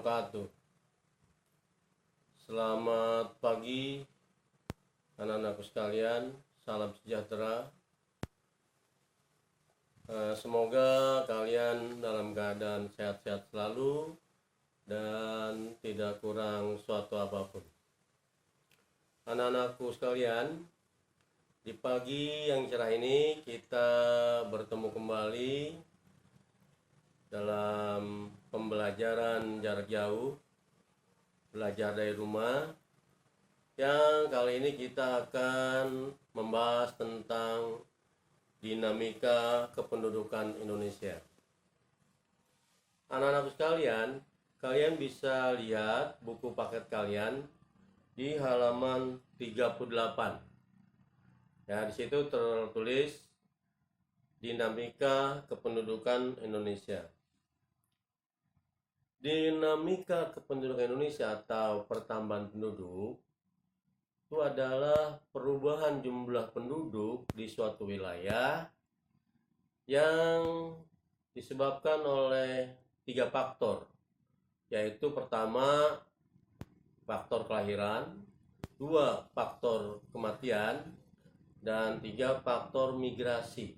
wabarakatuh. Selamat pagi anak-anakku sekalian, salam sejahtera. Semoga kalian dalam keadaan sehat-sehat selalu dan tidak kurang suatu apapun. Anak-anakku sekalian, di pagi yang cerah ini kita bertemu kembali dalam pembelajaran jarak jauh, belajar dari rumah, yang kali ini kita akan membahas tentang dinamika kependudukan Indonesia. Anak-anak sekalian, kalian bisa lihat buku paket kalian di halaman 38. Ya, di situ tertulis dinamika kependudukan Indonesia. Dinamika kependudukan Indonesia atau pertambahan penduduk itu adalah perubahan jumlah penduduk di suatu wilayah yang disebabkan oleh 3 faktor, yaitu pertama faktor kelahiran, 2 faktor kematian, dan 3 faktor migrasi.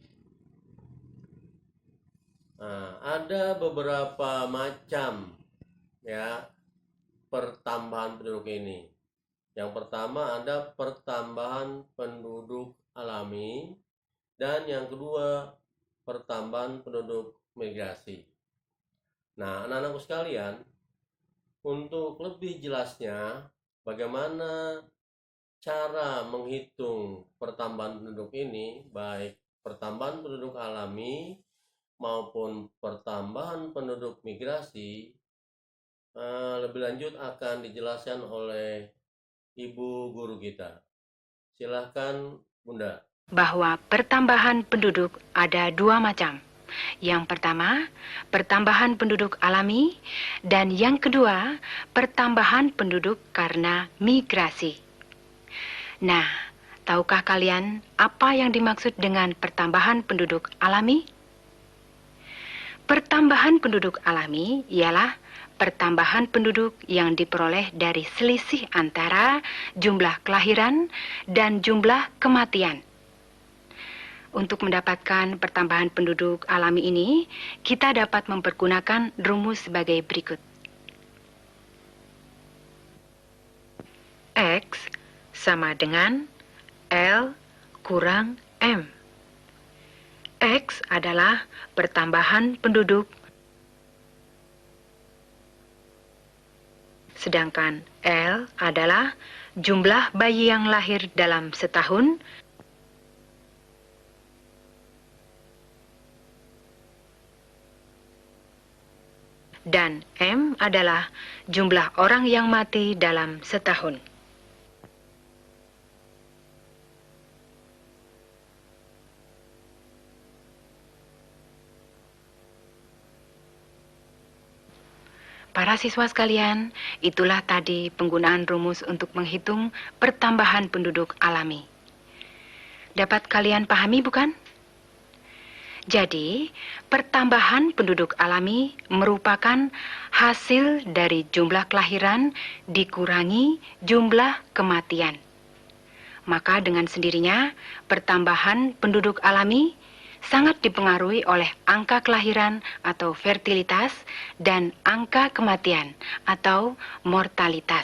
Nah, ada beberapa macam ya pertambahan penduduk ini. Yang pertama ada pertambahan penduduk alami, dan yang kedua pertambahan penduduk migrasi. Nah, anak-anakku sekalian, untuk lebih jelasnya bagaimana cara menghitung pertambahan penduduk ini, baik pertambahan penduduk alami maupun pertambahan penduduk migrasi, lebih lanjut akan dijelaskan oleh Ibu guru kita. Silahkan Bunda. Bahwa pertambahan penduduk ada 2 macam. Yang pertama, pertambahan penduduk alami, dan yang kedua, pertambahan penduduk karena migrasi. Nah, tahukah kalian apa yang dimaksud dengan pertambahan penduduk alami? Pertambahan penduduk alami ialah pertambahan penduduk yang diperoleh dari selisih antara jumlah kelahiran dan jumlah kematian. Untuk mendapatkan pertambahan penduduk alami ini, kita dapat mempergunakan rumus sebagai berikut. X sama dengan L kurang M. X adalah pertambahan penduduk, sedangkan L adalah jumlah bayi yang lahir dalam setahun, dan M adalah jumlah orang yang mati dalam setahun. Para siswa sekalian, itulah tadi penggunaan rumus untuk menghitung pertambahan penduduk alami. Dapat kalian pahami, bukan? Jadi, pertambahan penduduk alami merupakan hasil dari jumlah kelahiran dikurangi jumlah kematian. Maka dengan sendirinya, pertambahan penduduk alami sangat dipengaruhi oleh angka kelahiran atau fertilitas dan angka kematian atau mortalitas.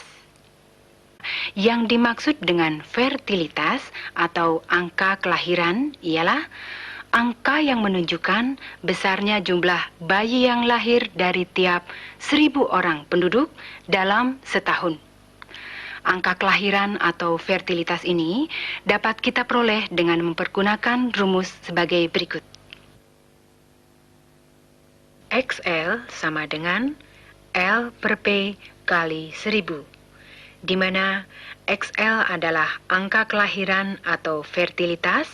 Yang dimaksud dengan fertilitas atau angka kelahiran ialah angka yang menunjukkan besarnya jumlah bayi yang lahir dari tiap 1.000 orang penduduk dalam setahun. Angka kelahiran atau fertilitas ini dapat kita peroleh dengan mempergunakan rumus sebagai berikut. XL sama dengan L per P kali 1.000, di mana XL adalah angka kelahiran atau fertilitas,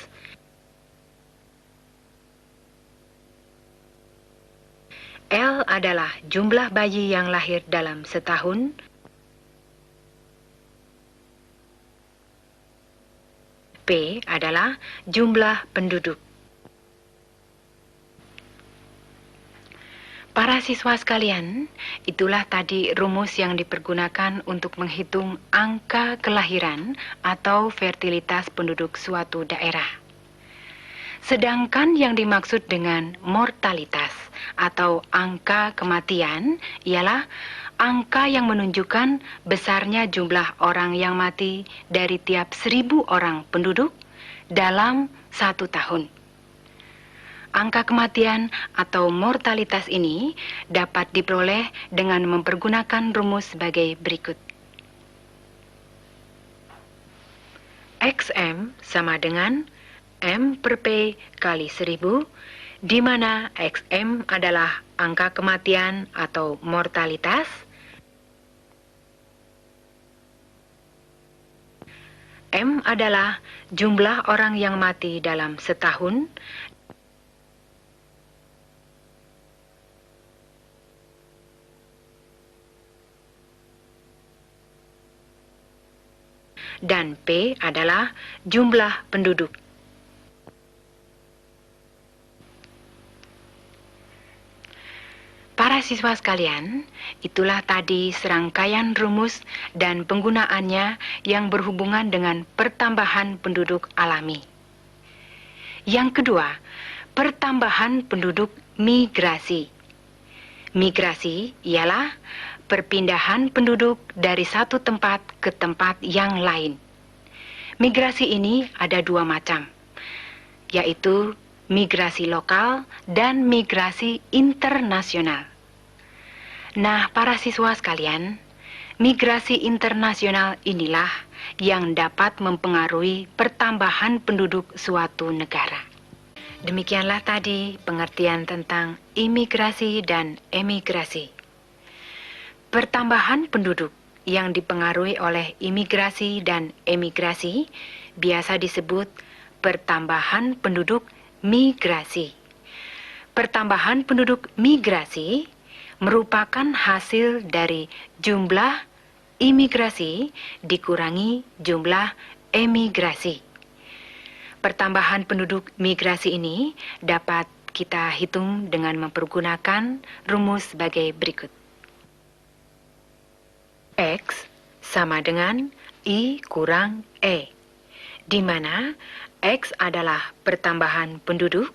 L adalah jumlah bayi yang lahir dalam setahun, P adalah jumlah penduduk. Para siswa sekalian, itulah tadi rumus yang dipergunakan untuk menghitung angka kelahiran atau fertilitas penduduk suatu daerah. Sedangkan yang dimaksud dengan mortalitas atau angka kematian ialah angka yang menunjukkan besarnya jumlah orang yang mati dari tiap 1.000 orang penduduk dalam 1 tahun. Angka kematian atau mortalitas ini dapat diperoleh dengan mempergunakan rumus sebagai berikut. XM sama dengan M per P kali 1.000, di mana XM adalah angka kematian atau mortalitas, M adalah jumlah orang yang mati dalam setahun, dan P adalah jumlah penduduk. Para siswa sekalian, itulah tadi serangkaian rumus dan penggunaannya yang berhubungan dengan pertambahan penduduk alami. Yang kedua, pertambahan penduduk migrasi. Migrasi ialah perpindahan penduduk dari satu tempat ke tempat yang lain. Migrasi ini ada 2 macam, yaitu migrasi lokal dan migrasi internasional. Nah, para siswa sekalian, migrasi internasional inilah yang dapat mempengaruhi pertambahan penduduk suatu negara. Demikianlah tadi pengertian tentang imigrasi dan emigrasi. Pertambahan penduduk yang dipengaruhi oleh imigrasi dan emigrasi biasa disebut pertambahan penduduk migrasi. Pertambahan penduduk migrasi merupakan hasil dari jumlah imigrasi dikurangi jumlah emigrasi. Pertambahan penduduk migrasi ini dapat kita hitung dengan mempergunakan rumus sebagai berikut. X sama dengan I kurang E, di mana X adalah pertambahan penduduk,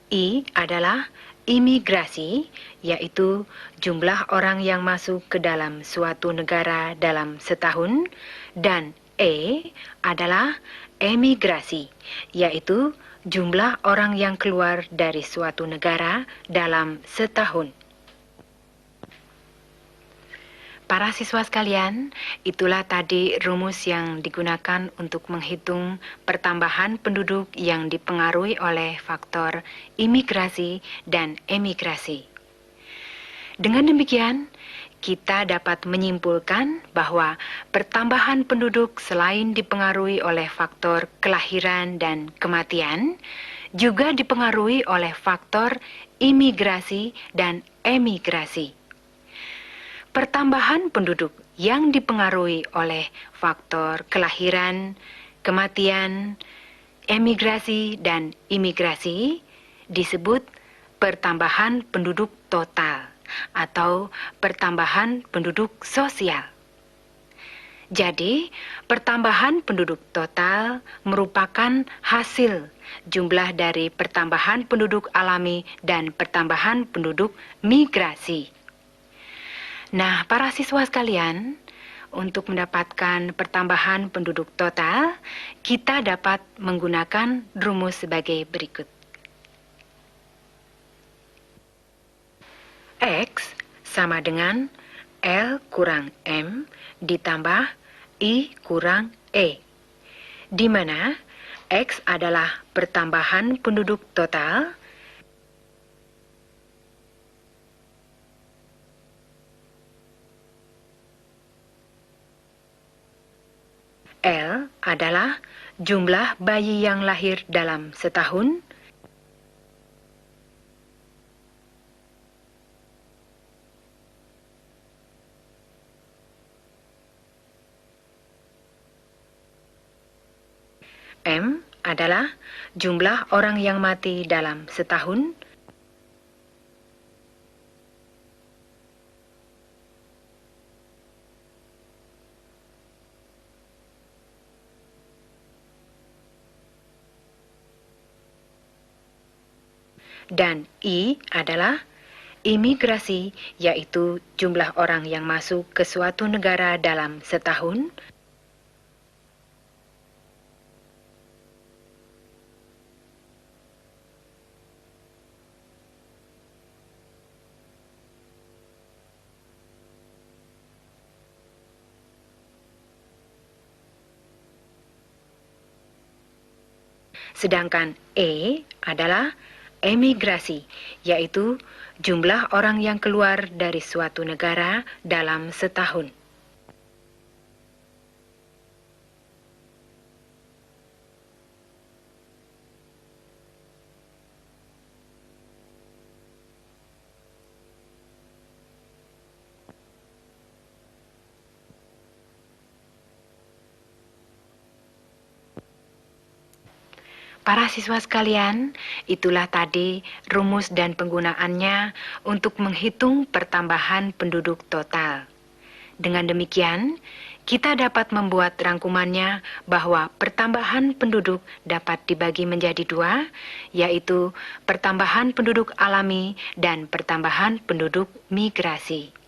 I adalah imigrasi, yaitu jumlah orang yang masuk ke dalam suatu negara dalam setahun, dan E adalah emigrasi, yaitu jumlah orang yang keluar dari suatu negara dalam setahun. Para siswa sekalian, itulah tadi rumus yang digunakan untuk menghitung pertambahan penduduk yang dipengaruhi oleh faktor imigrasi dan emigrasi. Dengan demikian, kita dapat menyimpulkan bahwa pertambahan penduduk selain dipengaruhi oleh faktor kelahiran dan kematian, juga dipengaruhi oleh faktor imigrasi dan emigrasi. Pertambahan penduduk yang dipengaruhi oleh faktor kelahiran, kematian, emigrasi, dan imigrasi disebut pertambahan penduduk total atau pertambahan penduduk sosial. Jadi, pertambahan penduduk total merupakan hasil jumlah dari pertambahan penduduk alami dan pertambahan penduduk migrasi. Nah, para siswa sekalian, untuk mendapatkan pertambahan penduduk total, kita dapat menggunakan rumus sebagai berikut. X sama dengan L kurang M ditambah I kurang E, di mana X adalah pertambahan penduduk total, L adalah jumlah bayi yang lahir dalam setahun, M adalah jumlah orang yang mati dalam setahun. Dan I adalah imigrasi, yaitu jumlah orang yang masuk ke suatu negara dalam setahun. Sedangkan E adalah emigrasi, yaitu jumlah orang yang keluar dari suatu negara dalam setahun. Para siswa sekalian, itulah tadi rumus dan penggunaannya untuk menghitung pertambahan penduduk total. Dengan demikian, kita dapat membuat rangkumannya bahwa pertambahan penduduk dapat dibagi menjadi dua, yaitu pertambahan penduduk alami dan pertambahan penduduk migrasi.